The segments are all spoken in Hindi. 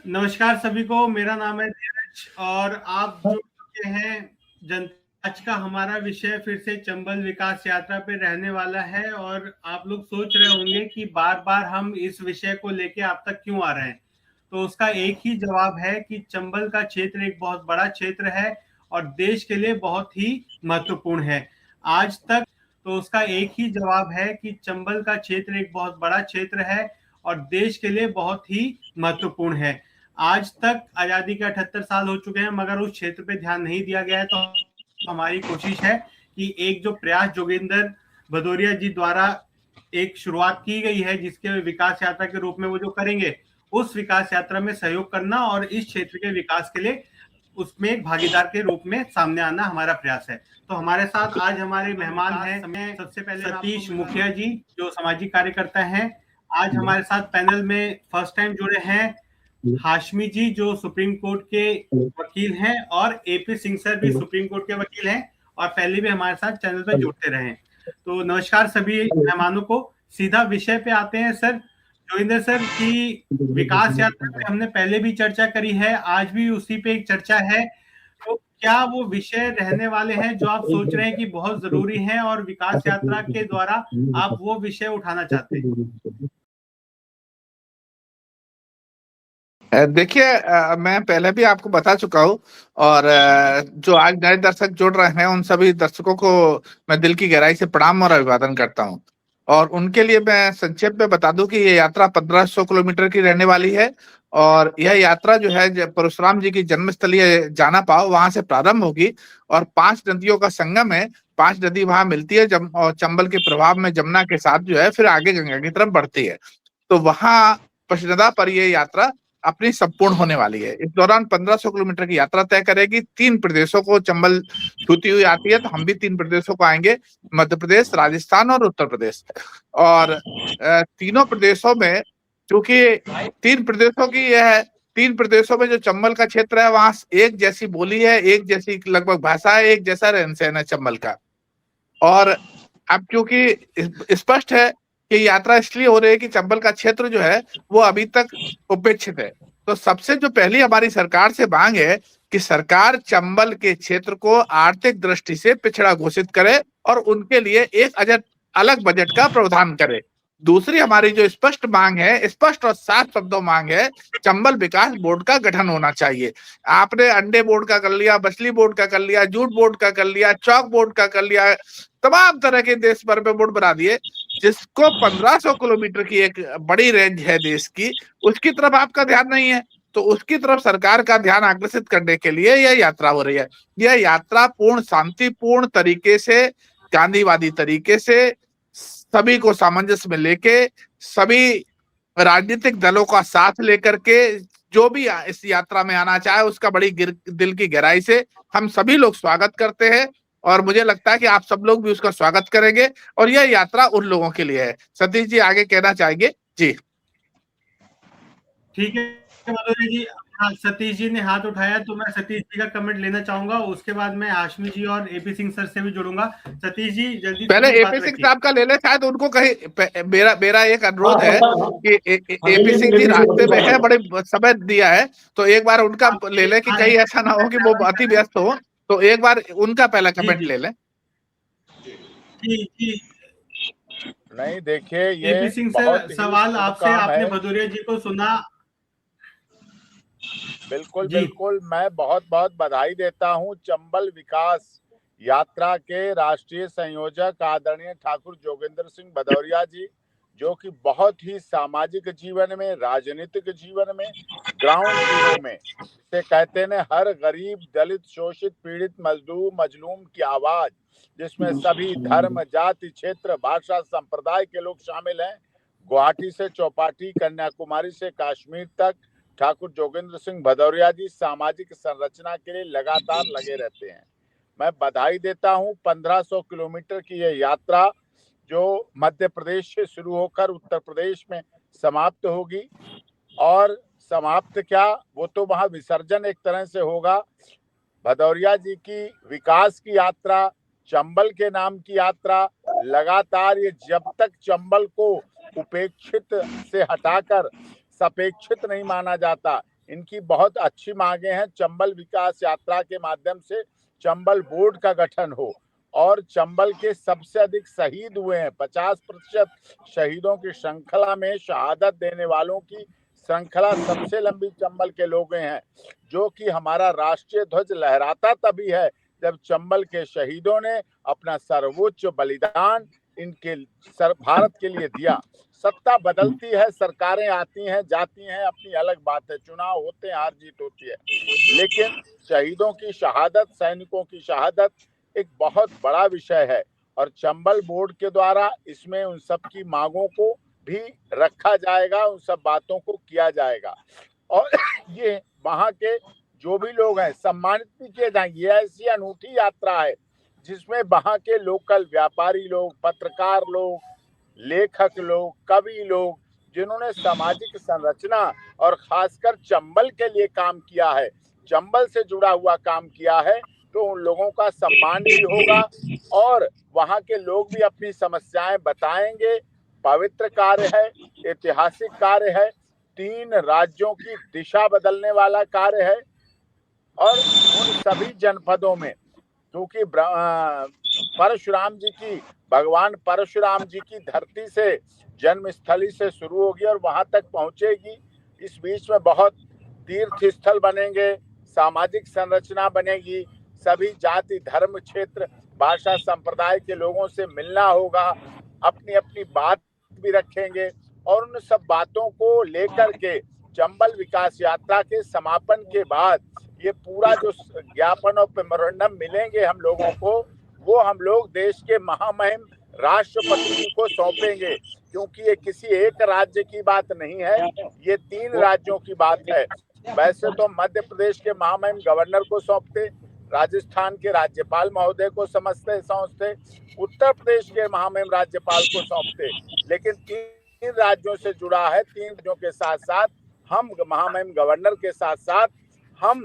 नमस्कार सभी को, मेरा नाम है धीरज और आप जुड़ चुके हैं जन। आज का हमारा विषय फिर से चंबल विकास यात्रा पे रहने वाला है और आप लोग सोच रहे होंगे कि बार-बार हम इस विषय को लेके आप तक क्यों आ रहे हैं। तो उसका एक ही जवाब है कि चंबल का क्षेत्र एक बहुत बड़ा क्षेत्र है और देश के लिए बहुत ही महत्वपूर्ण है। आज तक तो उसका एक ही जवाब है कि चंबल का क्षेत्र एक बहुत बड़ा क्षेत्र है और देश के लिए बहुत ही महत्वपूर्ण है। आज तक आजादी के 78 साल हो चुके हैं मगर उस क्षेत्र पे ध्यान नहीं दिया गया है। तो हमारी कोशिश है कि एक जो प्रयास जोगिंदर भदौरिया जी द्वारा एक शुरुआत की गई है जिसके विकास यात्रा के रूप में वो जो करेंगे, उस विकास यात्रा में सहयोग करना और इस क्षेत्र के विकास के लिए उसमें एक भागीदार के रूप में सामने आना हमारा प्रयास है। तो हमारे साथ आज हमारे मेहमान हैं, सबसे पहले सतीश मुखिया जी जो सामाजिक कार्यकर्ता हैं। आज हमारे साथ पैनल में फर्स्ट टाइम जुड़े हैं हाशमी जी जो सुप्रीम कोर्ट के वकील हैं और एपी सिंह सर भी सुप्रीम कोर्ट के वकील हैं और पहले भी हमारे साथ चैनल पर जुड़ते रहे। तो नमस्कार सभी मेहमानों को। सीधा विषय पे आते हैं सर। जोगिंदर सर की विकास यात्रा पे हमने पहले भी चर्चा करी है, आज भी उसी पे एक चर्चा है। तो क्या वो विषय रहने वाले हैं जो आप सोच रहे हैं कि बहुत जरूरी है और विकास यात्रा के द्वारा आप वो विषय उठाना चाहते हैं? देखिए, मैं पहले भी आपको बता चुका हूँ और जो आज नए दर्शक जुड़ रहे हैं उन सभी दर्शकों को मैं दिल की गहराई से प्रणाम और अभिवादन करता हूँ। और उनके लिए मैं संक्षेप में बता दूं कि ये यात्रा 1500 किलोमीटर की रहने वाली है और यह यात्रा जो है परशुराम जी की जन्मस्थली जाना पाओ वहां से प्रारंभ होगी और 5 नदियों का संगम है। 5 नदी वहां मिलती है और चंबल के प्रभाव में जमुना के साथ जो है फिर आगे गंगा की तरफ बढ़ती है। तो वहां पशनदा पर ये यात्रा अपनी संपूर्ण होने वाली है। इस दौरान 1500 किलोमीटर की यात्रा तय करेगी। 3 प्रदेशों को चंबल छूती हुई आती है, तो हम भी 3 प्रदेशों को आएंगे, मध्य प्रदेश, राजस्थान और उत्तर प्रदेश। और तीनों प्रदेशों में क्योंकि 3 प्रदेशों की यह है, 3 प्रदेशों में जो चंबल का क्षेत्र है वहां एक जैसी बोली है, एक जैसी लगभग भाषा है, एक जैसा रहन सहन है चंबल का। और अब क्योंकि स्पष्ट है कि यात्रा इसलिए हो रही है कि चंबल का क्षेत्र जो है वो अभी तक उपेक्षित है। तो सबसे जो पहली हमारी सरकार से मांग है कि सरकार चंबल के क्षेत्र को आर्थिक दृष्टि से पिछड़ा घोषित करे और उनके लिए एक अलग बजट का प्रावधान करे। दूसरी हमारी जो स्पष्ट मांग है, स्पष्ट और साफ शब्दों मांग है, चंबल विकास बोर्ड का गठन होना चाहिए। आपने अंडे बोर्ड का कर लिया, मछली बोर्ड का कर लिया, जूट बोर्ड का कर लिया, चौक बोर्ड का कर लिया, तमाम तरह के देश भर में बोर्ड बना दिए। जिसको 1500 किलोमीटर की एक बड़ी रेंज है देश की, उसकी तरफ आपका ध्यान नहीं है। तो उसकी तरफ सरकार का ध्यान आकर्षित करने के लिए यह यात्रा हो रही है। यह यात्रा पूर्ण शांतिपूर्ण तरीके से, गांधीवादी तरीके से, सभी को सामंजस्य में लेके, सभी राजनीतिक दलों का साथ लेकर के जो भी इस यात्रा में आना चाहे उसका बड़ी दिल की गहराई से हम सभी लोग स्वागत करते हैं। और मुझे लगता है कि आप सब लोग भी उसका स्वागत करेंगे और यह यात्रा उन लोगों के लिए है। सतीश जी आगे कहना चाहेंगे? जी ठीक है मधुरी जी। हाँ, सतीश जी ने हाथ उठाया तो मैं सतीश जी का कमेंट लेना चाहूंगा, उसके बाद मैं हाशमी जी और एपी सिंह सर से भी जुड़ूंगा। सतीश जी जल्दी पहले थोड़ी बात एपी सिंह रखिए। साहब का ले ले, शायद उनको कहीं मेरा मेरा एक हाँ अनुरोध है करता हूँ। कि एपी सिंह जी रास्ते में है, बड़े समय दिया है, तो एक बार उनका ले ले कि कहीं ऐसा ना हो कि वो अति व्यस्त हो। तो एक बार उनका पहला जी कमेंट जी ले लें। जी जी। नहीं, देखिए ये एपी सिंह बहुत सर, ही सवाल शुभ आपसे, काम आपने है। भदौरिया जी को सुना? बिल्कुल जी बिल्कुल, मैं बहुत बहुत बधाई देता हूं चंबल विकास यात्रा के राष्ट्रीय संयोजक आदरणीय ठाकुर जोगिंदर सिंह भदौरिया जी, जो कि बहुत ही सामाजिक जीवन में, राजनीतिक जीवन में, ग्राउंड जीरो में, इसे कहते हैं हर गरीब, दलित, शोषित, पीड़ित, मजदूर, मजलूम की आवाज, जिसमें सभी धर्म, जाति, क्षेत्र, भाषा, संप्रदाय के लोग शामिल हैं। गुवाहाटी से चौपाटी, कन्याकुमारी से कश्मीर तक ठाकुर जोगिंदर सिंह भदौरिया जी सामाजिक संरचना के लिए लगातार लगे रहते हैं। मैं बधाई देता हूं 1500 किलोमीटर की यह यात्रा जो मध्य प्रदेश से शुरू होकर उत्तर प्रदेश में समाप्त होगी। और समाप्त क्या, वो तो वहां विसर्जन एक तरह से होगा। भदौरिया जी की विकास की यात्रा, चंबल के नाम की यात्रा, लगातार ये जब तक चंबल को उपेक्षित से हटाकर सपेक्षित नहीं माना जाता, इनकी बहुत अच्छी मांगे हैं। चंबल विकास यात्रा के माध्यम से चंबल बोर्ड का गठन हो और चंबल के सबसे अधिक शहीद हुए हैं, 50% शहीदों की श्रृंखला में शहादत देने वालों की श्रृंखला सबसे लंबी चंबल के लोग हैं, जो कि हमारा राष्ट्रीय ध्वज लहराता तभी है जब चंबल के शहीदों ने अपना सर्वोच्च बलिदान इनके भारत के लिए दिया। सत्ता बदलती है, सरकारें आती हैं जाती हैं, अपनी अलग बात है, चुनाव होते हैं, हार जीत होती है, लेकिन शहीदों की शहादत, सैनिकों की शहादत एक बहुत बड़ा विषय है और चंबल बोर्ड के द्वारा इसमें उन सब की मांगों को भी रखा जाएगा, उन सब बातों को किया जाएगा और ये वहां के जो भी लोग हैं सम्मानित भी किए जाएंगे। ये ऐसी अनूठी यात्रा है जिसमें वहां के लोकल व्यापारी लोग, पत्रकार लोग, लेखक लोग, कवि लोग, जिन्होंने सामाजिक संरचना और खासकर चंबल के लिए काम किया है, चंबल से जुड़ा हुआ काम किया है, तो उन लोगों का सम्मान भी होगा और वहां के लोग भी अपनी समस्याएं बताएंगे। पवित्र कार्य है, ऐतिहासिक कार्य है, 3 राज्यों की दिशा बदलने वाला कार्य है और उन सभी जनपदों में, क्योंकि परशुराम जी की, भगवान परशुराम जी की धरती से, जन्मस्थली से शुरू होगी और वहां तक पहुंचेगी। इस बीच में बहुत तीर्थ स्थल बनेंगे, सामाजिक संरचना बनेगी, सभी जाति, धर्म, क्षेत्र, भाषा, संप्रदाय के लोगों से मिलना होगा, अपनी अपनी बात भी रखेंगे और उन सब बातों को लेकर के चंबल विकास यात्रा के समापन के बाद ये पूरा जो ज्ञापन और मेमोरेंडम मिलेंगे हम लोगों को, वो हम लोग देश के महामहिम राष्ट्रपति जी को सौंपेंगे, क्योंकि ये किसी एक राज्य की बात नहीं है, ये 3 राज्यों की बात है। वैसे तो मध्य प्रदेश के महामहिम गवर्नर को सौंपते, राजस्थान के राज्यपाल महोदय को सौंपते, उत्तर प्रदेश के महामहिम राज्यपाल को सौंपते, लेकिन 3 राज्यों से जुड़ा है। 3 राज्यों के साथ साथ हम महामहिम गवर्नर के साथ साथ हम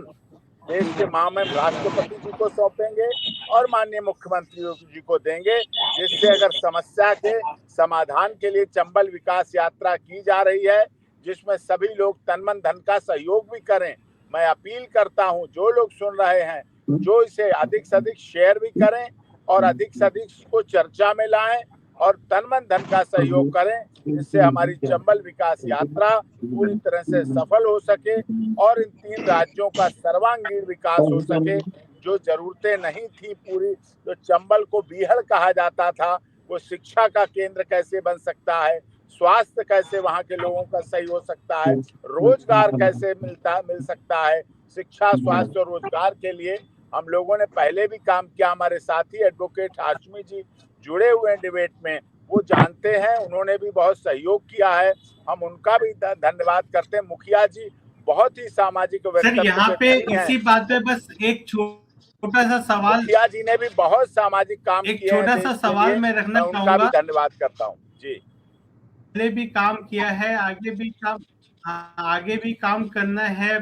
देश के महामहिम राष्ट्रपति जी को सौंपेंगे और माननीय मुख्यमंत्री जी को देंगे, जिससे अगर समस्या के समाधान के लिए चंबल विकास यात्रा की जा रही है, जिसमें सभी लोग तन मन धन का सहयोग भी करें। मैं अपील करता हूं, जो लोग सुन रहे हैं, जो इसे अधिक से अधिक शेयर भी करें और अधिक से अधिक इसको चर्चा में लाएं और तन मन धन का सहयोग करें, जिससे हमारी चंबल विकास यात्रा पूरी तरह से सफल हो सके और इन 3 राज्यों का सर्वांगीण विकास हो सके। जो जरूरतें नहीं थी पूरी, जो चंबल को बीहड़ कहा जाता था, वो शिक्षा का केंद्र कैसे बन सकता है, स्वास्थ्य कैसे वहां के लोगों का सही हो सकता है, रोजगार कैसे मिल सकता है, शिक्षा, स्वास्थ्य और रोजगार के लिए हम लोगों ने पहले भी काम किया। हमारे साथी एडवोकेट हाशमी जी जुड़े हुए हैं डिबेट में, वो जानते हैं, उन्होंने भी बहुत सहयोग किया है, हम उनका भी धन्यवाद करते हैं। मुखिया जी बहुत ही सामाजिक सर, यहाँ पे इसी बात पे बस एक छोटा सा सवाल, मुखिया जी ने भी बहुत सामाजिक काम किया है, एक छोटा सा सवाल मैं रखना चाहूंगा। उनका भी धन्यवाद करता हूँ जी। पहले भी काम किया है, आगे भी काम करना है।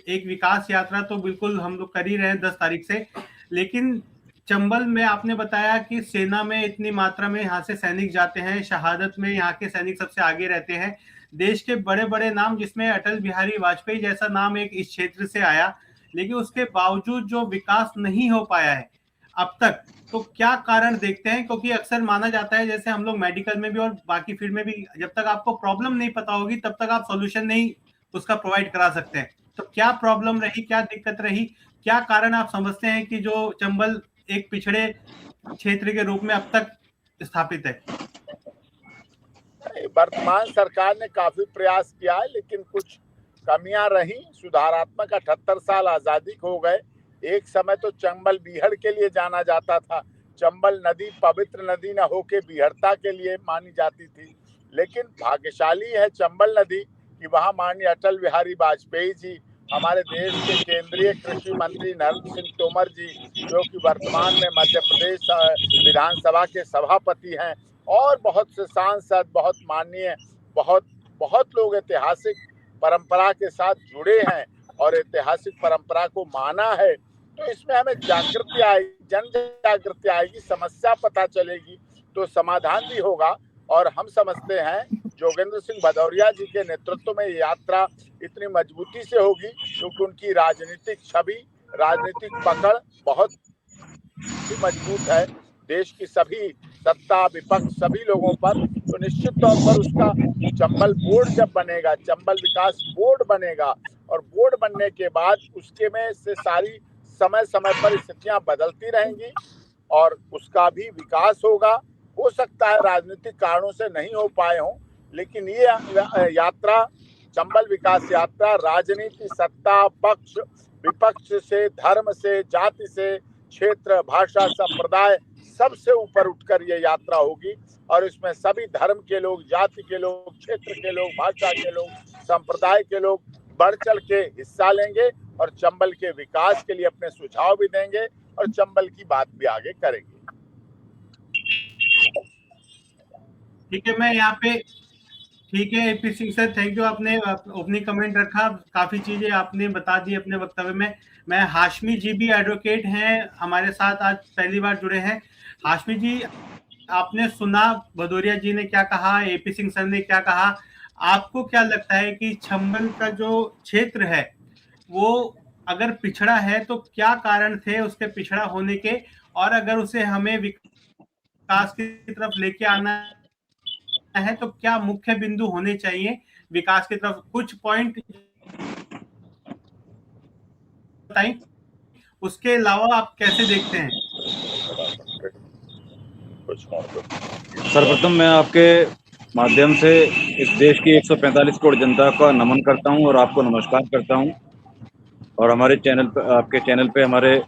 एक विकास यात्रा तो बिल्कुल हम लोग कर ही रहे हैं 10 तारीख से, लेकिन चंबल में आपने बताया कि सेना में इतनी मात्रा में यहाँ से सैनिक जाते हैं, शहादत में यहाँ के सैनिक सबसे आगे रहते हैं, देश के बड़े बड़े नाम, जिसमें अटल बिहारी वाजपेयी जैसा नाम एक इस क्षेत्र से आया, लेकिन उसके बावजूद जो विकास नहीं हो पाया है अब तक, तो क्या कारण देखते हैं? क्योंकि अक्सर माना जाता है, जैसे हम लोग मेडिकल में भी और बाकी फील्ड में भी, जब तक आपको प्रॉब्लम नहीं पता होगी तब तक आप सॉल्यूशन नहीं उसका प्रोवाइड करा सकते हैं। तो क्या प्रॉब्लम रही, क्या दिक्कत रही, क्या कारण आप समझते हैं कि जो चंबल एक पिछड़े क्षेत्र के रूप में अब तक स्थापित है? वर्तमान सरकार ने काफी प्रयास किया है, लेकिन कुछ कमियां रही, सुधारात्मक। 78 साल आजादी हो गए, एक समय तो चंबल बीहड़ के लिए जाना जाता था, चंबल नदी पवित्र नदी न होके बीहड़ता के लिए मानी जाती थी, लेकिन भाग्यशाली है चंबल नदी कि वहां माननीय अटल बिहारी वाजपेयी जी, हमारे देश के केंद्रीय कृषि मंत्री नरेंद्र सिंह तोमर जी, जो कि वर्तमान में मध्य प्रदेश विधानसभा के सभापति हैं, और बहुत से सांसद, बहुत माननीय, बहुत लोग ऐतिहासिक परंपरा के साथ जुड़े हैं और ऐतिहासिक परंपरा को माना है। तो इसमें हमें जागृति आएगी, जन जागृति आएगी, समस्या पता चलेगी तो समाधान भी होगा। और हम समझते हैं जोगेंद्र सिंह भदौरिया जी के नेतृत्व में ये यात्रा इतनी मजबूती से होगी क्योंकि उनकी राजनीतिक छवि, राजनीतिक पकड़ बहुत ही मजबूत है देश की सभी सत्ता विपक्ष सभी लोगों पर। तो निश्चित तौर पर उसका चंबल बोर्ड जब बनेगा, चंबल विकास बोर्ड बनेगा, और बोर्ड बनने के बाद उसके में से सारी समय समय पर स्थितियां बदलती रहेंगी और उसका भी विकास होगा। हो सकता है राजनीतिक कारणों से नहीं हो पाए हों, लेकिन ये यात्रा, चंबल विकास यात्रा, राजनीति, सत्ता, पक्ष विपक्ष से, धर्म से, जाति से, क्षेत्र, भाषा, संप्रदाय सबसे ऊपर उठकर ये यात्रा होगी और इसमें सभी धर्म के लोग, जाति के लोग, क्षेत्र के लोग, भाषा के लोग, संप्रदाय के लोग बढ़ चढ़ के हिस्सा लेंगे और चंबल के विकास के लिए अपने सुझाव भी देंगे और चंबल की बात भी आगे करेंगे। ठीक है, मैं यहाँ पे, ठीक है AP Singh sir, thank you, आपने ओपनिंग कमेंट रखा, काफी चीजें आपने बता दी अपने वक्तव्य में। मैं हाशमी जी भी एडवोकेट हैं हमारे साथ, आज पहली बार जुड़े हैं। हाशमी जी, आपने सुना भदौरिया जी ने क्या कहा, एपी सिंह सर ने क्या कहा, आपको क्या लगता है कि चंबल का जो क्षेत्र है वो अगर पिछड़ा है तो क्या कारण थे उसके पिछड़ा होने के, और अगर उसे हमें विकास की तरफ लेके आना है तो क्या मुख्य बिंदु होने चाहिए विकास की तरफ? कुछ पॉइंट बताएं, उसके अलावा आप कैसे देखते हैं? सर्वप्रथम मैं आपके माध्यम से इस देश की 145 करोड़ जनता का नमन करता हूं और आपको नमस्कार करता हूं, और हमारे चैनल पर, आपके चैनल पे हमारे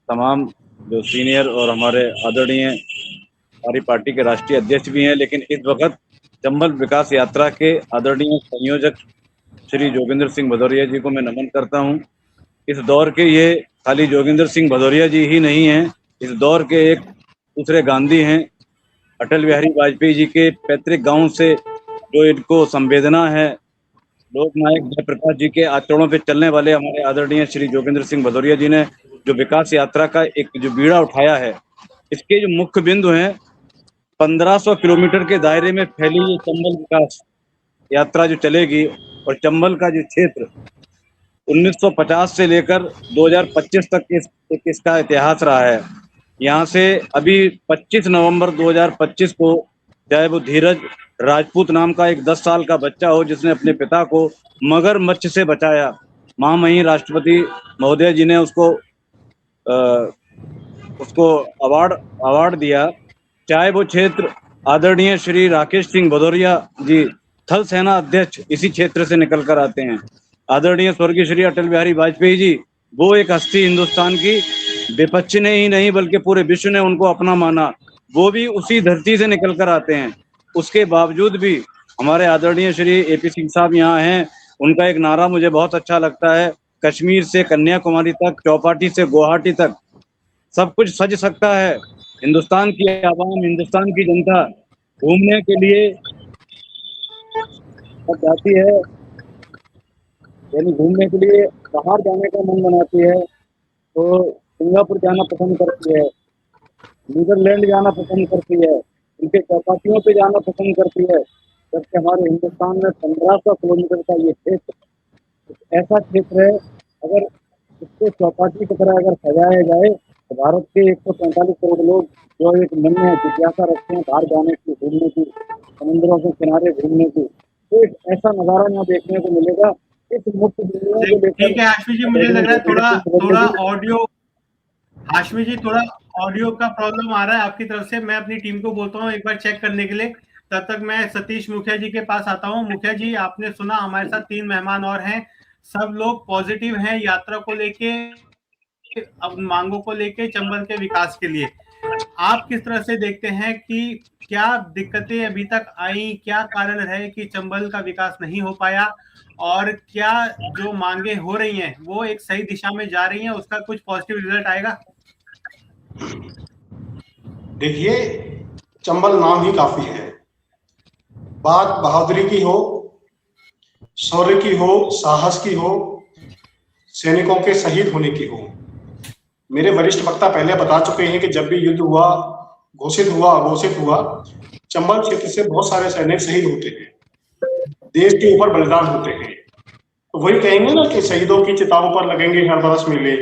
तमाम जो सीनियर और हमारे आदरणीय हमारी पार्टी के राष्ट्रीय अध्यक्ष भी हैं, लेकिन इस वक्त चंबल विकास यात्रा के आदरणीय संयोजक श्री जोगेंद्र सिंह भदौरिया जी को मैं नमन करता हूं। इस दौर के ये खाली जोगेंद्र सिंह भदौरिया जी ही नहीं हैं, इस दौर के एक दूसरे गांधी हैं, अटल बिहारी वाजपेयी जी के पैतृक गांव से जो इनको संवेदना है, लोकनायक जयप्रकाश जी के आचरणों पे चलने वाले हमारे आदरणीय श्री जोगेंद्र सिंह भदौरिया जी ने जो विकास यात्रा का एक जो बीड़ा उठाया है, इसके जो मुख्य बिंदु हैं, 1500 किलोमीटर के दायरे में फैली ये चंबल विकास यात्रा जो चलेगी, और चंबल का जो क्षेत्र 1950 से लेकर 2025 तक इसका इतिहास रहा है। यहाँ से अभी 25 नवंबर 2025 को, चाहे वो धीरज राजपूत नाम का एक 10 साल का बच्चा हो जिसने अपने पिता को मगरमच्छ से बचाया, महामहिम राष्ट्रपति महोदय जी ने उसको अवार्ड दिया, चाहे वो क्षेत्र आदरणीय श्री राकेश सिंह भदौरिया जी थल सेना अध्यक्ष इसी क्षेत्र से निकल कर आते हैं, आदरणीय स्वर्गीय श्री अटल बिहारी वाजपेयी जी, वो एक हस्ती हिंदुस्तान की, विपक्ष ने ही नहीं बल्कि पूरे विश्व ने उनको अपना माना, वो भी उसी धरती से निकल कर आते हैं। उसके बावजूद भी हमारे आदरणीय श्री एपी सिंह साहब यहाँ हैं, उनका एक नारा मुझे बहुत अच्छा लगता है, कश्मीर से कन्याकुमारी तक, चौपाटी से गुवाहाटी तक सब कुछ सज सकता है, हिंदुस्तान की आवाम, हिंदुस्तान की जनता घूमने के लिए जाती है, यानी घूमने के लिए बाहर जाने का मन बनाती है, तो सिंगापुर जाना पसंद करती है, नीदरलैंड जाना पसंद करती है, उनके चौपाटियों पे जाना पसंद करती है, जबकि हमारे हिंदुस्तान में 1500 किलोमीटर का ये क्षेत्र ऐसा क्षेत्र है, अगर इसको चौपाटी की तरह अगर सजाया जाए तो भारत के 145 करोड़ लोग जो एक मन में जिज्ञासा रखते हैं बाहर जाने की, घूमने की, समुद्रों के किनारे घूमने की, तो एक ऐसा नजारा यहाँ देखने को मिलेगा। इस मुख्य ठीक है हाशमी जी, मुझे लग रहा है थोड़ा ऑडियो, हाशमी जी थोड़ा ऑडियो का प्रॉब्लम आ रहा है आपकी तरफ से, मैं अपनी टीम को बोलता हूँ एक बार चेक करने के लिए, तब तक मैं सतीश मुखिया जी के पास आता हूँ। मुखिया जी, आपने सुना, हमारे साथ 3 मेहमान और हैं, सब लोग पॉजिटिव हैं यात्रा को लेके, अब मांगों को लेके, चंबल के विकास के लिए। आप किस तरह से देखते हैं कि क्या दिक्कतें अभी तक आई, क्या कारण रहे कि चंबल का विकास नहीं हो पाया, और क्या जो मांगे हो रही हैं वो एक सही दिशा में जा रही हैं, उसका कुछ पॉजिटिव रिजल्ट आएगा? देखिए, चंबल नाम ही काफी है, बात बहादुरी की हो, शौर्य की हो, साहस की हो, सैनिकों के शहीद होने की हो। मेरे वरिष्ठ वक्ता पहले बता चुके हैं कि जब भी युद्ध हुआ, घोषित हुआ, चंबल क्षेत्र से बहुत सारे सैनिक शहीद होते हैं। देश के ऊपर बलिदान होते हैं। तो वही कहेंगे ना कि शहीदों की चिताओं पर लगेंगे हर बरस मेले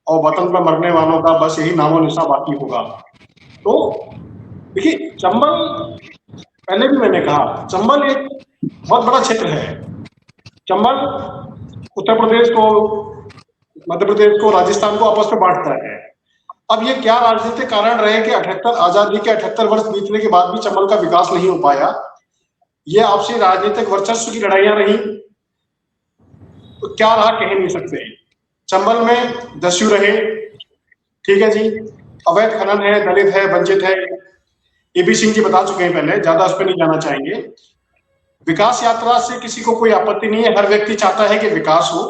और वतन पर मरने वालों का बस यही नामो निशा बाकी होगा। तो देखिए, चंबल, पहले भी मैंने कहा, चंबल एक बहुत बड़ा क्षेत्र है। चंबल उत्तर प्रदेश को, मध्य प्रदेश को, राजस्थान को आपस में बांटता है। अब ये क्या राजनीतिक कारण रहे कि 78 आजादी के 78 वर्ष बीतने के बाद भी चंबल का विकास नहीं हो पाया? ये आपसी राजनीतिक वर्चस्व की लड़ाइयां रही, तो क्या रहा कह नहीं सकते। चंबल में दस्यु रहे, ठीक है जी, अवैध खनन है, दलित है, वंचित है, एपी सिंह जी बता चुके हैं पहले, ज्यादा उस पर नहीं जाना चाहेंगे। विकास यात्रा से किसी को कोई आपत्ति नहीं है, हर व्यक्ति चाहता है कि विकास हो।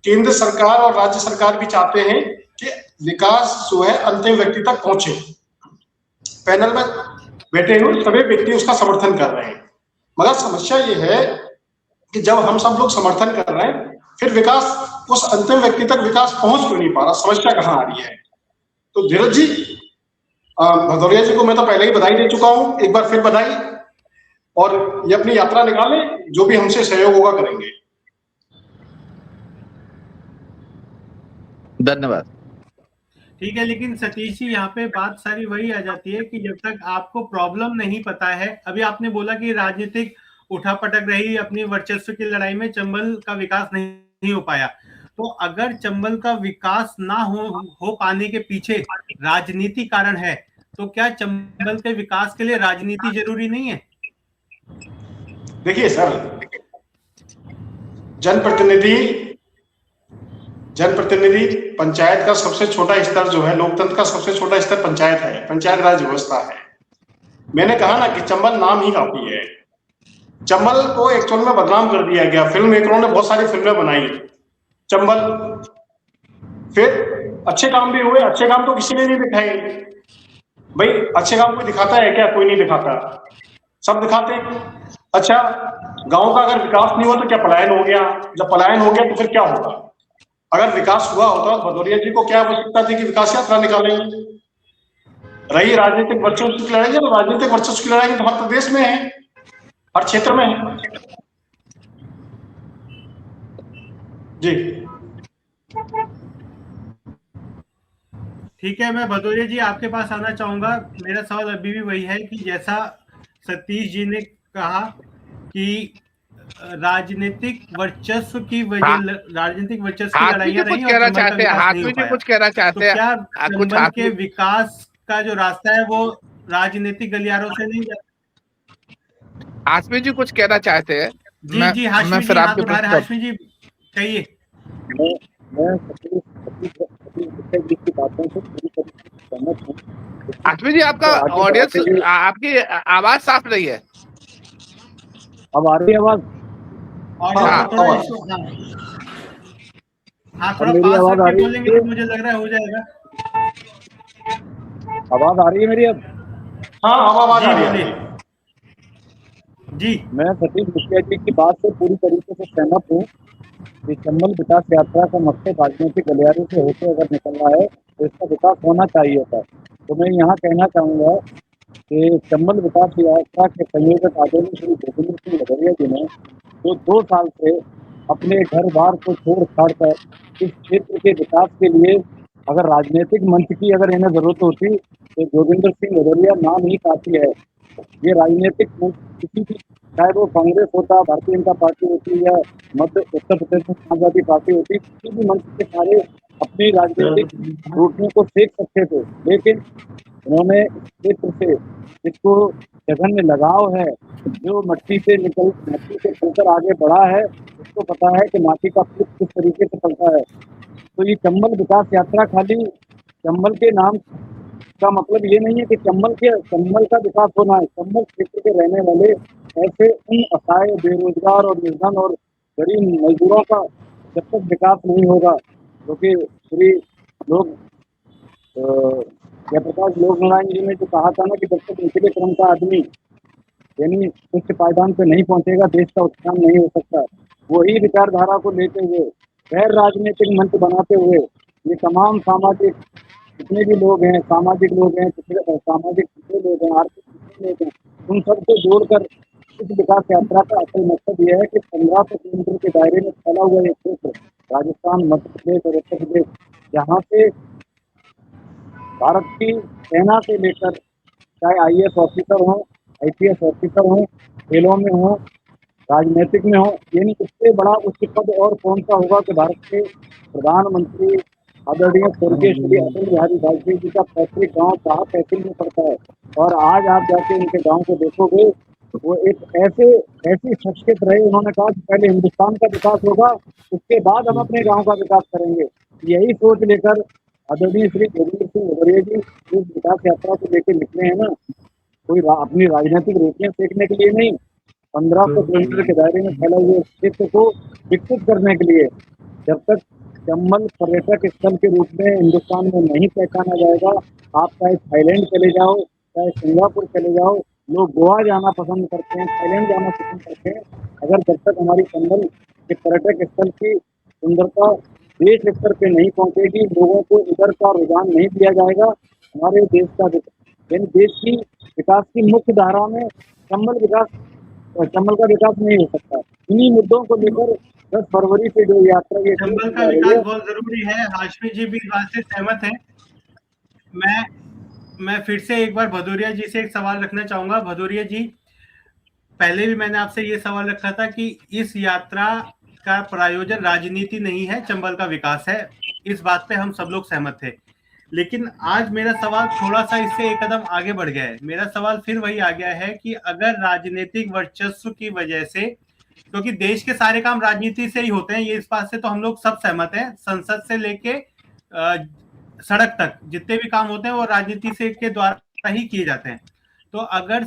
केंद्र सरकार और राज्य सरकार भी चाहते हैं कि विकास जो है अंतिम व्यक्ति तक पहुंचे। पैनल में बैठे हुए सभी व्यक्ति उसका समर्थन कर रहे हैं, मगर समस्या ये है कि जब हम सब लोग समर्थन कर रहे हैं, फिर विकास उस अंतिम व्यक्ति तक विकास पहुंच क्यों नहीं पा रहा? समस्या कहाँ आ रही है? तो धीरज जी, भदौरिया जी को मैं तो पहले ही बधाई दे चुका हूं, एक बार फिर बधाई, और ये अपनी यात्रा निकालें, जो भी हमसे सहयोग होगा करेंगे। धन्यवाद। ठीक है, लेकिन सतीश जी यहाँ पे बात सारी वही आ जाती है कि जब तक आपको प्रॉब्लम नहीं पता है, अभी आपने बोला कि राजनीतिक उठापटक रही, अपनी वर्चस्व की लड़ाई में चंबल का विकास नहीं हो पाया, तो अगर चंबल का विकास ना हो पाने के पीछे राजनीति कारण है, तो क्या चंबल के विकास के लिए राजनीति जरूरी नहीं है? देखिए सर, जनप्रतिनिधि पंचायत का सबसे छोटा स्तर जो है, लोकतंत्र का सबसे छोटा स्तर पंचायत है, पंचायत राज व्यवस्था है। मैंने कहा ना कि चंबल नाम ही काफी है। चंबल को एक्चुअल में बदनाम कर दिया गया, फिल्म मेकरों ने बहुत सारी फिल्में बनाई चंबल, फिर अच्छे काम भी हुए, अच्छे काम तो किसी ने नहीं दिखाए भाई। अच्छे काम कोई दिखाता है क्या? कोई नहीं दिखाता, सब दिखाते हैं। अच्छा, गांव का अगर विकास नहीं हुआ तो क्या पलायन हो गया? जब पलायन हो गया तो फिर क्या होगा? अगर विकास हुआ होता तो भदौरिया जी को क्या आवश्यकता थी कि विकास यात्रा निकालेंगे? रही राजनीतिक वर्चस्व की लड़ाई, तो राजनीतिक वर्चस्व की लड़ाई तो हर प्रदेश में है, हर क्षेत्र में है जी। ठीक है, मैं भदौरिया जी आपके पास आना चाहूंगा। मेरा सवाल अभी भी वही है कि जैसा सतीश जी ने कहा कि राजनीतिक वर्चस्व की वजह, राजनीतिक वर्चस्व की लड़ाइयां रही और चंबल का विकास नहीं हो पाया, कुछ कहना चाहते हैं? तो क्या चंबल के विकास का जो रास्ता है वो राजनीतिक गलियारों से नहीं जाता? हाशमी जी कुछ कहना चाहते हैं? जी जी, हाशमी जी हाथ उठा रहे, हाशमी जी कहिए। हाशमी जी, आपका ऑडियंस, आपकी आवाज साफ नहीं है। अब आ रही है आवाज? हाँ, थोड़ा पास रख बोलेंगे तो मुझे लग रहा है हो जाएगा। आवाज आ रही है मेरी अब? हाँ, आवाज आ रही है जी। मैं सतीश मुखिया जी की बात से पूरी तरीके से सहमत हूँ कि चंबल विकास यात्रा का मकसद राजनीतिक गलियारे से होकर अगर निकल रहा है तो इसका विकास होना चाहिए था। तो मैं यहाँ कहना चाहूँगा कि चंबल विकास यात्रा के संयोजक आदरणीय श्री जोगिंदर सिंह भदौरिया जी ने जो 2 साल से अपने घर बार को छोड़ छाड़ कर इस क्षेत्र के विकास के लिए अगर राजनीतिक मंच की अगर इन्हें जरूरत होती तो जोगिंदर सिंह भदौरिया नाम ही काफी है। ये राजनीतिक मंच किसी भी, चाहे वो कांग्रेस होता, भारतीय जनता पार्टी होती या उत्तर प्रदेश में समाजवादी पार्टी होती, किसी भी मंच के सारे अपनी राजनीतिक रोटियों को सेक सकते थे, लेकिन उन्होंने क्षेत्र से जिसको जघन्य लगाव है, जो मट्टी से चलकर आगे बढ़ा है, उसको पता है कि माटी का फूल किस तरीके से चलता है। तो ये चंबल विकास यात्रा खाली चंबल के नाम का मतलब ये नहीं है कि चंबल का विकास होना है। चंबल क्षेत्र के रहने वाले ऐसे उन असहाय, बेरोजगार और निर्धन और गरीब मजदूरों का जब तक विकास नहीं होगा, क्योंकि श्री लोग जयप्रकाश लोक नारायण जी ने जो कहा था ना कि जब तक निचले क्रम का आदमी यानी उच्च पायदान पे नहीं पहुंचेगा, देश का उत्थान नहीं हो सकता। वही विचारधारा को लेते हुए, गैर राजनीतिक मंच बनाते हुए ये तमाम सामाजिक जितने भी लोग हैं, सामाजिक लोग हैं, सामाजिक पिछड़े लोग हैं, आर्थिक पिछड़े लोग हैं, उन सबको जोड़कर इस विकास यात्रा का असल मकसद यह है कि 1500 किलोमीटर के दायरे में फैला हुआ ये क्षेत्र राजस्थान, मध्य प्रदेश और उत्तर प्रदेश, जहाँ से भारत की सेना से लेकर चाहे IAS ऑफिसर हो, IPS ऑफिसर हो, खेलों में हो, राजनीतिक में हो, यानी इससे बड़ा उच्च पद और कौन सा होगा कि भारत के प्रधानमंत्री आदरणीय स्वर्गीय श्री अटल बिहारी वाजपेयी जी का पैतृक गांव कहाँ तहसील में पड़ता है। और आज आप जाके उनके गांव को देखोगे, वो एक ऐसी शख्सियत रहे, उन्होंने कहा कि पहले हिंदुस्तान का विकास होगा, उसके बाद हम अपने गांव का विकास करेंगे। यही सोच लेकर आदरणीय श्री जोगिंदर सिंह भदौरिया जी इस विकास यात्रा को लेकर निकले हैं ना, कोई अपनी राजनीतिक रोटियां सेकने के लिए नहीं, 1500 किलोमीटर के दायरे में फैले हुए क्षेत्र को विकसित करने के लिए। जब तक चंबल पर्यटक स्थल के रूप में हिंदुस्तान में नहीं पहचाना जाएगा, आप चाहे थाईलैंड चले जाओ, चाहे सिंगापुर चले जाओ, लोग गोवा जाना पसंद करते हैं, थाईलैंड जाना पसंद करते हैं, अगर जब तक हमारी चंबल के पर्यटक स्थल की सुंदरता देश स्तर पे नहीं पहुंचेगी, लोगों को इधर का रुझान नहीं दिया जाएगा, हमारे देश का यानी देश की विकास की मुख्य धारा में चंबल का विकास नहीं हो सकता। इन्हीं मुद्दों को लेकर 10 फरवरी से जो यात्रा ये चंबल का विकास बहुत जरूरी है। हाशमी जी भी इस बात से सहमत हैं। मैं फिर से एक बार भदौरिया जी से एक सवाल रखना चाहूंगा। भदौरिया जी, पहले भी मैंने आपसे ये सवाल रखा था कि इस यात्रा का प्रायोजन राजनीति नहीं है, चंबल का विकास है। इस बात पे हम सब लोग सहमत थे। लेकिन आज मेरा सवाल थोड़ा सा इससे एक कदम आगे बढ़ गया है। मेरा सवाल फिर वही आ गया है कि अगर राजनीतिक वर्चस्व की वजह से, क्योंकि देश के सारे काम राजनीति से ही होते हैं, ये इस बात से तो हम लोग सब सहमत हैं, संसद से लेके सड़क तक जितने भी काम होते हैं वो राजनीति से के द्वारा ही किए जाते हैं। तो अगर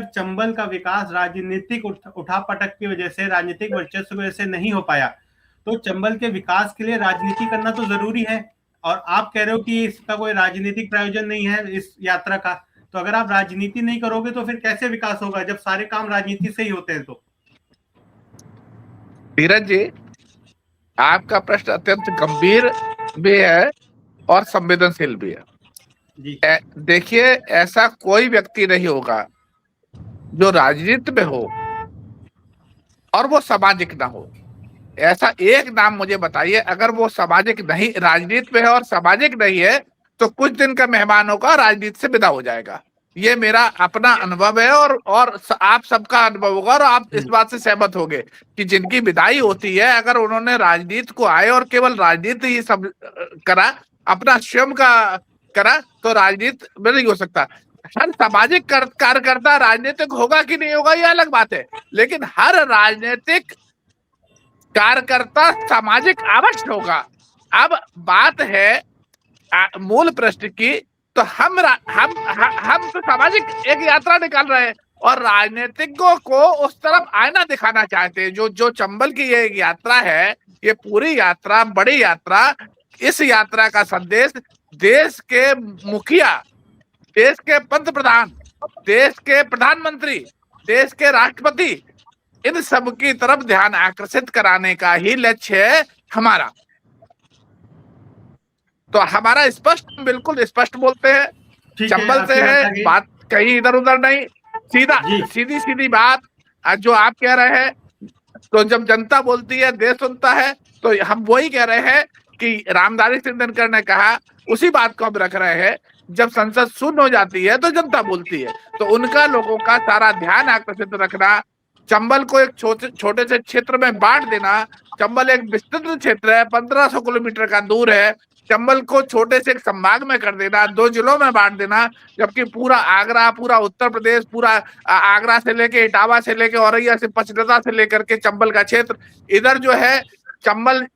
चंबल का विकास राजनीतिक उठापटक की वजह से, राजनीतिक वर्चस्व की वजह से नहीं हो पाया, तो चंबल के विकास के लिए राजनीति करना तो जरूरी है। और आप कह रहे हो कि इसका कोई राजनीतिक प्रयोजन नहीं है इस यात्रा का। तो अगर आप राजनीति नहीं करोगे तो फिर कैसे विकास होगा, जब सारे काम राजनीति से ही होते हैं? तो धीरज जी, आपका प्रश्न अत्यंत गंभीर भी है और संवेदनशील भी है। देखिए, ऐसा कोई व्यक्ति नहीं होगा जो राजनीति में हो और वो सामाजिक ना हो। ऐसा एक नाम मुझे बताइए, अगर वो सामाजिक नहीं, राजनीति में है और सामाजिक नहीं है, तो कुछ दिन का मेहमान होगा, राजनीति से विदा हो जाएगा। ये मेरा अपना अनुभव है और आप सबका अनुभव होगा, और आप इस बात से सहमत होंगे कि जिनकी विदाई होती है, अगर उन्होंने राजनीति को आए और केवल राजनीति ही सब करा, अपना स्वयं का करा, तो राजनीति में नहीं हो सकता। हर सामाजिक कार्यकर्ता राजनीतिक होगा कि नहीं होगा ये अलग बात है, लेकिन हर राजनीतिक कार्यकर्ता सामाजिक अवश्य होगा। अब बात है मूल प्रश्न की, तो हम तो सामाजिक एक यात्रा निकाल रहे हैं और राजनीतिकों को उस तरफ आईना दिखाना चाहते हैं। जो चंबल की ये यात्रा है, ये पूरी यात्रा, बड़ी यात्रा, इस यात्रा का संदेश देश के मुखिया, देश के पंत प्रधान, देश के प्रधानमंत्री, देश के राष्ट्रपति, इन सब की तरफ ध्यान आकर्षित कराने का ही लक्ष्य है हमारा। तो हमारा स्पष्ट, बिल्कुल स्पष्ट बोलते हैं, चंबल से है, बात कहीं इधर उधर नहीं, सीधी बात जो आप कह रहे हैं। तो जब जनता बोलती है, देश सुनता है, तो हम वही कह रहे हैं कि रामधारी सिंह दिनकर ने कहा, उसी बात को हम रख रहे हैं। जब संसद शून्य हो जाती है तो जनता बोलती है, तो उनका, लोगों का सारा ध्यान आकर्षित रखना, चंबल को एक छोटे से क्षेत्र में बांट देना। चंबल एक विस्तृत क्षेत्र है, 1500 किलोमीटर का दूर है। चंबल को छोटे से एक संभाग में कर देना, 2 जिलों में बांट देना, जबकि पूरा आगरा, पूरा उत्तर प्रदेश, पूरा आगरा से लेके इटावा से लेके औरैया से, पचरता से लेकर के चंबल का क्षेत्र, इधर जो है चंबल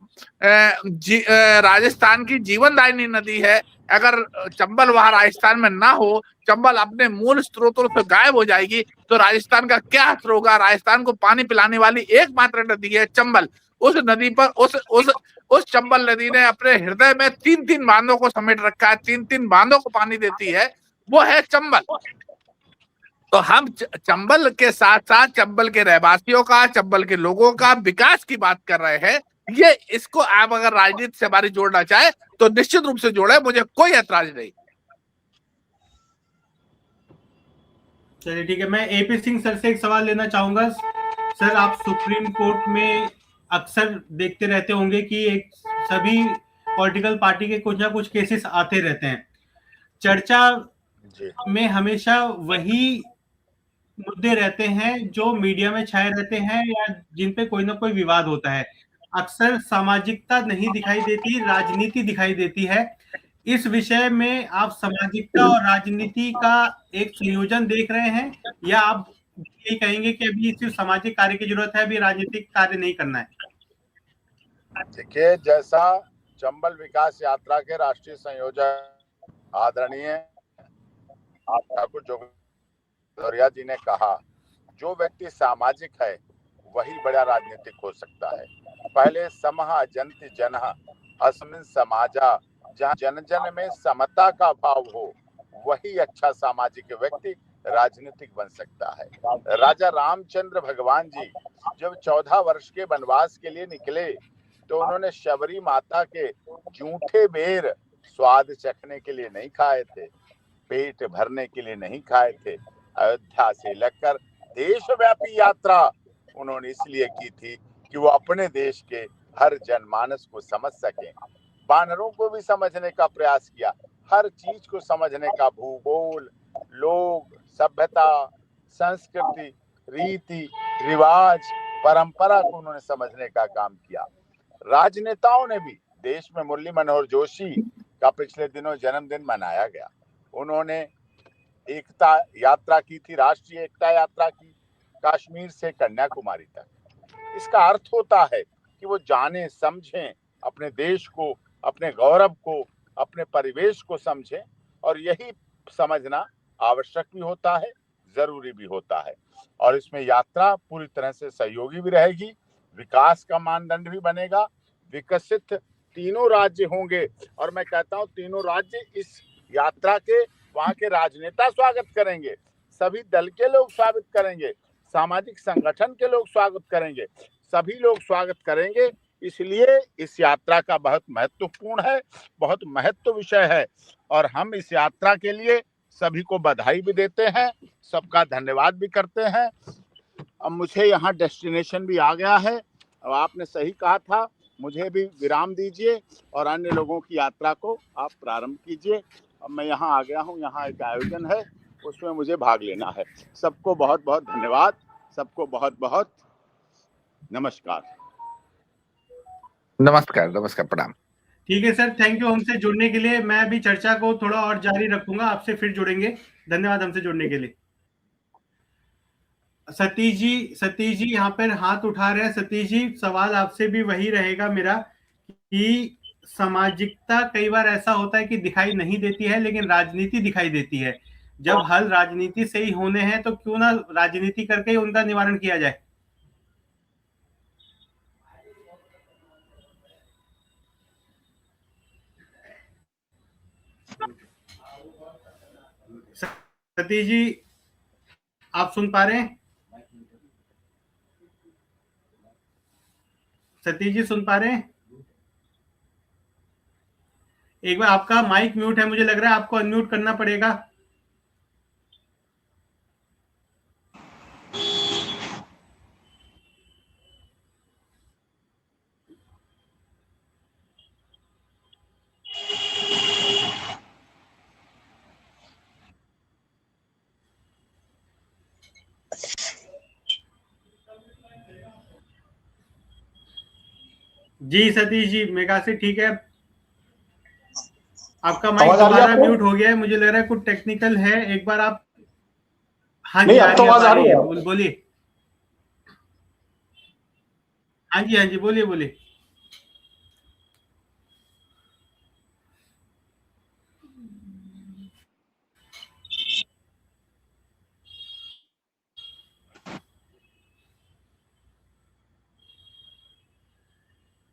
राजस्थान की जीवनदायिनी नदी है। अगर चंबल वहां राजस्थान में ना हो, चंबल अपने मूल स्रोतों से गायब हो जाएगी, तो राजस्थान का क्या असर होगा? राजस्थान को पानी पिलाने वाली एकमात्र नदी है चंबल। उस नदी पर उस चंबल नदी ने अपने हृदय में 3 बांधों को समेट रखा है, 3 बांधों को पानी देती है, वो है चंबल। तो हम चंबल के साथ साथ चंबल के रहवासियों का, चंबल के लोगों का विकास की बात कर रहे हैं। ये, इसको आप अगर राजनीति से हमारी जोड़ना चाहे तो निश्चित रूप से जोड़े, मुझे कोई ऐतराज नहीं। चलिए ठीक है, मैं एपी सिंह सर से एक सवाल लेना चाहूंगा। सर, आप सुप्रीम कोर्ट में अक्सर देखते रहते होंगे कि एक सभी पॉलिटिकल पार्टी के कुछ ना कुछ केसेस आते रहते हैं। चर्चा में हमेशा वही मुद्दे रहते हैं जो मीडिया में छाए रहते हैं या जिन पे कोई ना कोई विवाद होता है। अक्सर सामाजिकता नहीं दिखाई देती, राजनीति दिखाई देती है। इस विषय में आप सामाजिकता और राजनीति का एक संयोजन देख रहे हैं, या आप ये कहेंगे कि अभी सिर्फ सामाजिक कार्य की जरूरत है, अभी राजनीतिक कार्य नहीं करना है? देखिए, जैसा चंबल विकास यात्रा के राष्ट्रीय संयोजक आदरणीय ठाकुर जोगिंदर भदौरिया जी ने कहा, जो व्यक्ति सामाजिक है वही बड़ा राजनीतिक हो सकता है। पहले समः जन्ति जनः अस्मिन् समाजा, जहाँ जन जन में समता का भाव हो, वही अच्छा सामाजिक व्यक्ति राजनीतिक बन सकता है। राजा रामचंद्र भगवान जी जब 14 वर्ष के वनवास के लिए निकले तो उन्होंने शबरी माता के जूठे बेर स्वाद चखने के लिए नहीं खाए थे, पेट भरने के लिए नहीं खाए थे। अयोध्या से लेकर देशव्यापी यात्रा उन्होंने इसलिए की थी कि वो अपने देश के हर जनमानस को समझ सकें। वानरों को भी समझने का प्रयास किया, हर चीज को समझने का, भूगोल, लोग, सभ्यता, संस्कृति, रीति रिवाज, परंपरा को उन्होंने समझने का काम किया। राजनेताओं ने भी, देश में मुरली मनोहर जोशी का पिछले दिनों जन्मदिन मनाया गया, उन्होंने एकता यात्रा की थी, राष्ट्रीय एकता यात्रा की, कश्मीर से कन्याकुमारी तक। इसका अर्थ होता है कि वो जाने समझें अपने देश को, अपने गौरव को, अपने परिवेश को समझें, और यही समझना आवश्यक भी होता है, जरूरी भी होता है। और इसमें यात्रा पूरी तरह से सहयोगी भी रहेगी, विकास का मानदंड भी बनेगा, विकसित तीनों राज्य होंगे। और मैं कहता हूं तीनों राज्य इस यात्रा के, वहां के राजनेता स्वागत करेंगे, सभी दल के लोग स्वागत करेंगे, सामाजिक संगठन के लोग स्वागत करेंगे, सभी लोग स्वागत करेंगे। इसलिए इस यात्रा का बहुत महत्वपूर्ण है, बहुत महत्व विषय है, और हम इस यात्रा के लिए सभी को बधाई भी देते हैं, सबका धन्यवाद भी करते हैं। अब मुझे यहाँ डेस्टिनेशन भी आ गया है, अब आपने सही कहा था, मुझे भी विराम दीजिए और अन्य लोगों की यात्रा को आप प्रारंभ कीजिए। अब मैं यहाँ आ गया हूँ, यहाँ एक आयोजन है, उसमें मुझे भाग लेना है। सबको बहुत बहुत धन्यवाद, सबको बहुत बहुत नमस्कार। नमस्कार, नमस्कार, प्रणाम। ठीक है सर, थैंक यू हमसे जुड़ने के लिए। मैं अभी चर्चा को थोड़ा और जारी रखूंगा, आपसे फिर जुड़ेंगे। धन्यवाद हमसे जुड़ने के लिए। सतीश जी यहाँ पर हाथ उठा रहे हैं। सतीश जी, सवाल आपसे भी वही रहेगा मेरा कि सामाजिकता कई बार ऐसा होता है कि दिखाई नहीं देती है, लेकिन राजनीति दिखाई देती है। जब हल राजनीति से ही होने हैं तो क्यों ना राजनीति करके ही उनका निवारण किया जाए। सतीश जी, आप सुन पा रहे हैं? सतीश जी सुन पा रहे हैं? एक बार आपका माइक म्यूट है, मुझे लग रहा है आपको अनम्यूट करना पड़ेगा। जी सतीश जी, मेगा से ठीक है। आपका माइक दोबारा म्यूट हो गया है, मुझे लग रहा है कुछ टेक्निकल है। एक बार आप, हाँ जी, आ रही है, बोलिए। हाँ जी, बोलिए।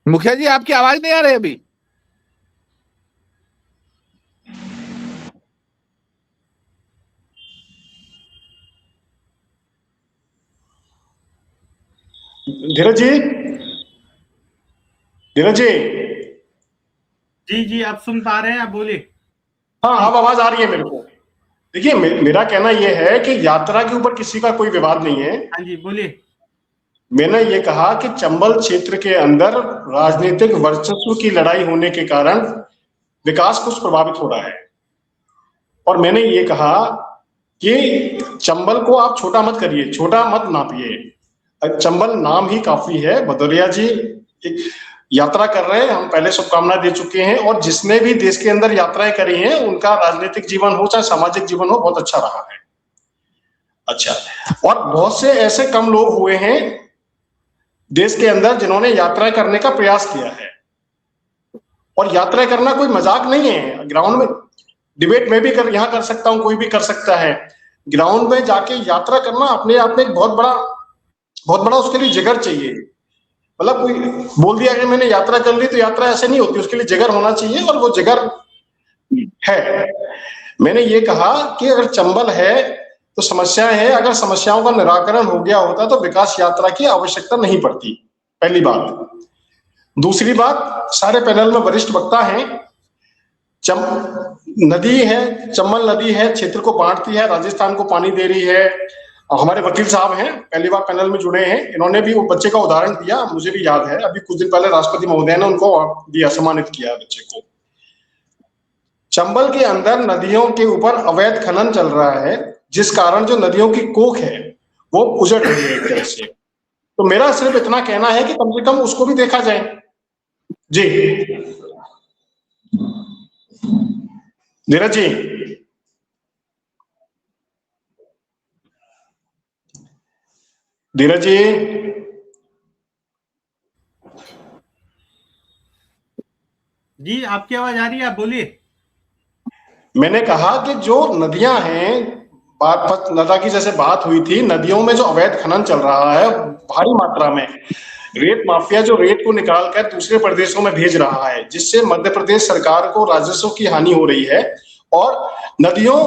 मुखिया जी, आपकी आवाज नहीं आ रही अभी। धीरज जी, जी, आप सुन पा रहे हैं? आप बोलिए। हाँ, अब आवाज आ रही है मेरे को। देखिए मेरा कहना यह है कि यात्रा के ऊपर किसी का कोई विवाद नहीं है। हाँ जी, बोलिए। मैंने ये कहा कि चंबल क्षेत्र के अंदर राजनीतिक वर्चस्व की लड़ाई होने के कारण विकास कुछ प्रभावित हो रहा है, और मैंने ये कहा कि चंबल को आप छोटा मत करिए, छोटा मत नापिए। चंबल नाम ही काफी है। भदौरिया जी एक यात्रा कर रहे हैं, हम पहले शुभकामनाएं दे चुके हैं, और जिसने भी देश के अंदर यात्राएं करी हैं उनका राजनीतिक जीवन हो चाहे सामाजिक जीवन हो बहुत अच्छा रहा है। अच्छा, और बहुत से ऐसे कम लोग हुए हैं देश के अंदर जिन्होंने यात्रा करने का प्रयास किया है, और यात्रा करना कोई मजाक नहीं है। ग्राउंड में डिबेट में भी यहाँ कर सकता हूं, कोई भी कर सकता है। ग्राउंड में जाके यात्रा करना अपने आप में एक बहुत बड़ा उसके लिए जिगर चाहिए। मतलब कोई बोल दिया कि मैंने यात्रा कर ली तो यात्रा ऐसे नहीं होती, उसके लिए जिगर होना चाहिए, और वो जिगर है। मैंने ये कहा कि अगर चंबल है तो समस्याएं हैं, अगर समस्याओं का निराकरण हो गया होता तो विकास यात्रा की आवश्यकता नहीं पड़ती, पहली बात। दूसरी बात, सारे पैनल में वरिष्ठ वक्ता हैं। नदी है, चंबल नदी है, क्षेत्र को बांटती है, राजस्थान को पानी दे रही है। हमारे वकील साहब हैं, पहली बार पैनल में जुड़े हैं, इन्होंने भी वो बच्चे का उदाहरण दिया, मुझे भी याद है। अभी कुछ दिन पहले राष्ट्रपति महोदय ने उनको दिया, सम्मानित किया बच्चे को। चंबल के अंदर नदियों के ऊपर अवैध खनन चल रहा है, जिस कारण जो नदियों की कोख है वो उजड़ रही है एक तरह से। तो मेरा सिर्फ इतना कहना है कि कम से कम उसको भी देखा जाए। जी धीरज जी, धीरज जी, जी आपकी आवाज आ रही है, आप बोलिए। मैंने कहा कि जो नदियां हैं, बात लता की जैसे बात हुई थी, नदियों में जो अवैध खनन चल रहा है भारी मात्रा में, रेत माफिया जो रेत को निकाल कर दूसरे प्रदेशों में भेज रहा है, जिससे मध्य प्रदेश सरकार को राजस्व की हानि हो रही है, और नदियों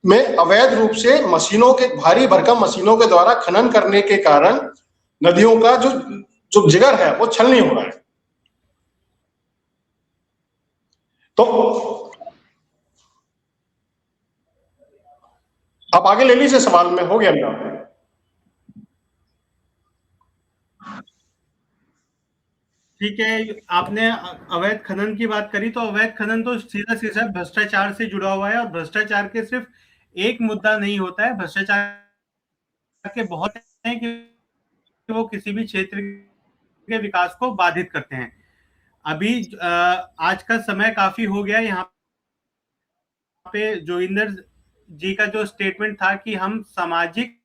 में अवैध रूप से मशीनों के, भारी भरकम मशीनों के द्वारा खनन करने के कारण नदियों का जो जिगर है वो छलनी हो रहा है। तो आप आगे ले लीजिए, सवाल में हो गया मेरा। ठीक है, आपने अवैध खनन की बात करी, तो अवैध खनन तो सीधा सीधा भ्रष्टाचार से जुड़ा हुआ है, और भ्रष्टाचार के सिर्फ एक मुद्दा नहीं होता है, भ्रष्टाचार के बहुत हैं कि वो किसी भी क्षेत्र के विकास को बाधित करते हैं। अभी आज का समय काफी हो गया, यहाँ पे जोगिंदर जी का जो स्टेटमेंट था कि हम सामाजिक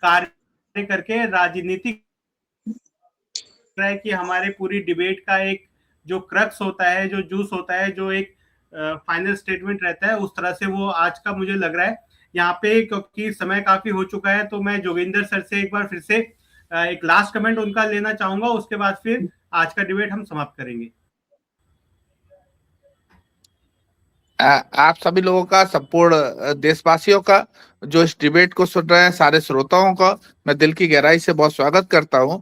कार्य करके राजनीतिक है, कि हमारे पूरी डिबेट का एक जो क्रक्स होता है, जो जूस होता है, जो एक फाइनल स्टेटमेंट रहता है, उस तरह से वो आज का मुझे लग रहा है यहाँ पे। क्योंकि समय काफी हो चुका है, तो मैं जोगिंदर सर से एक बार फिर से एक लास्ट कमेंट उनका लेना चाहूंगा, उसके बाद फिर आज का डिबेट हम समाप्त करेंगे। आप सभी लोगों का, संपूर्ण देशवासियों का जो इस डिबेट को सुन रहे हैं, सारे श्रोताओं का मैं दिल की गहराई से बहुत स्वागत करता हूं।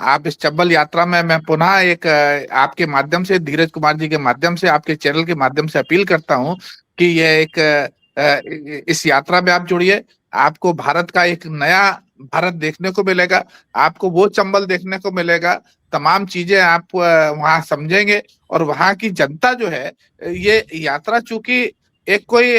आप इस चंबल यात्रा में मैं पुनः एक आपके माध्यम से, धीरज कुमार जी के माध्यम से, आपके चैनल के माध्यम से अपील करता हूं कि यह एक इस यात्रा में आप जुड़िए। आपको भारत का एक नया भारत देखने को मिलेगा, आपको वो चंबल देखने को मिलेगा, तमाम चीजें आप वहां समझेंगे। और वहां की जनता जो है, ये यात्रा चूंकि एक कोई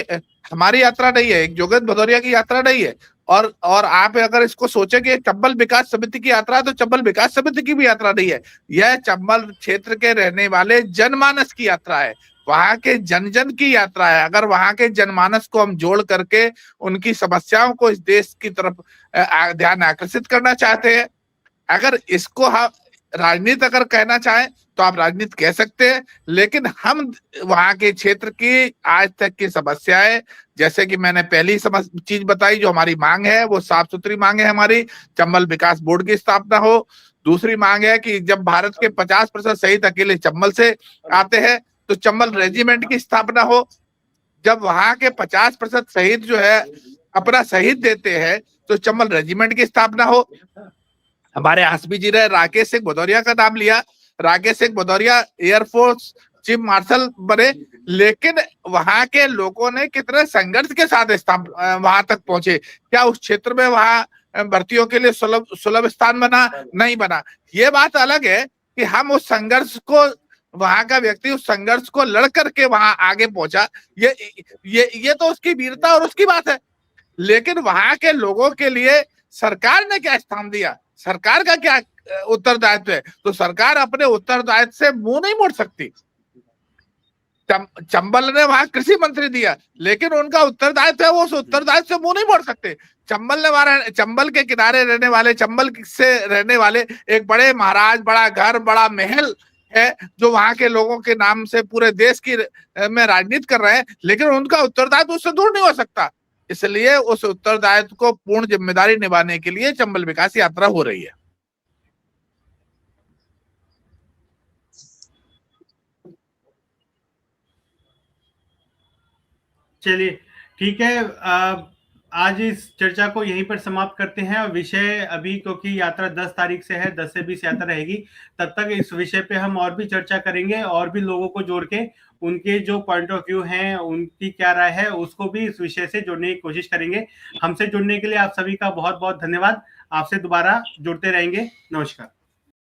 हमारी यात्रा नहीं है, एक जोगेंद्र भदौरिया की यात्रा नहीं है, और आप अगर इसको सोचे कि चंबल विकास समिति की यात्रा है, तो चंबल विकास समिति की भी यात्रा नहीं है। यह चंबल क्षेत्र के रहने वाले जनमानस की यात्रा है, वहां के जन जन की यात्रा है। अगर वहां के जनमानस को हम जोड़ करके उनकी समस्याओं को इस देश की तरफ ध्यान आकर्षित करना चाहते हैं, अगर इसको हम राजनीति अगर कहना चाहें तो आप राजनीति कह सकते हैं, लेकिन हम वहां के क्षेत्र की आज तक की समस्याएं, जैसे कि मैंने पहली चीज बताई, जो हमारी मांग है वो साफ सुथरी मांग है हमारी, चंबल विकास बोर्ड की स्थापना हो। दूसरी मांग है कि जब भारत के 50% शहीद अकेले चंबल से आते हैं, तो चंबल रेजिमेंट की स्थापना हो। जब वहां के 50% शहीद जो है अपना शहीद देते हैं, तो चंबल रेजिमेंट की स्थापना हो। हमारे हसबी जी ने राकेश सिंह भदौरिया का नाम लिया, Rakesh Singh Bhadauria air force chief marshal बने, लेकिन वहां के लोगों ने कितने संघर्ष के साथ वहां तक पहुंचे। क्या उस क्षेत्र में वहां भर्तियों के लिए सुलभ स्थान बना? नहीं बना। ये बात अलग है कि हम उस संघर्ष को, वहां का व्यक्ति उस संघर्ष को लड़ करके वहां आगे पहुंचा, ये तो उसकी वीरता और उसकी बात है। लेकिन वहां के लोगों के लिए सरकार ने क्या स्थान दिया, सरकार का क्या उत्तरदायित्व है? तो सरकार अपने उत्तरदायित्व से मुंह नहीं मोड़ सकती। चंबल ने वहां कृषि मंत्री दिया, लेकिन उनका उत्तरदायित्व है, वो उस उत्तरदायित्व से मुंह नहीं मोड़ सकते। चंबल के किनारे रहने वाले, चंबल से रहने वाले एक बड़े महाराज, बड़ा घर, बड़ा महल है, जो वहां के लोगों के नाम से पूरे देश की में राजनीति कर रहे हैं, लेकिन उनका उत्तरदायित्व उससे दूर नहीं हो सकता। इसलिए उस उत्तरदायित्व को पूर्ण जिम्मेदारी निभाने के लिए चंबल विकास यात्रा हो रही है। चलिए ठीक है, आज इस चर्चा को यहीं पर समाप्त करते हैं। और विषय अभी, क्योंकि यात्रा 10 तारीख से है, 10 से 20 यात्रा रहेगी, तब तक इस विषय पे हम और भी चर्चा करेंगे, और भी लोगों को जोड़ के उनके जो पॉइंट ऑफ व्यू हैं, उनकी क्या राय है, उसको भी इस विषय से जोड़ने की कोशिश करेंगे। हमसे जुड़ने के लिए आप सभी का बहुत बहुत धन्यवाद। आपसे दोबारा जुड़ते रहेंगे। नमस्कार।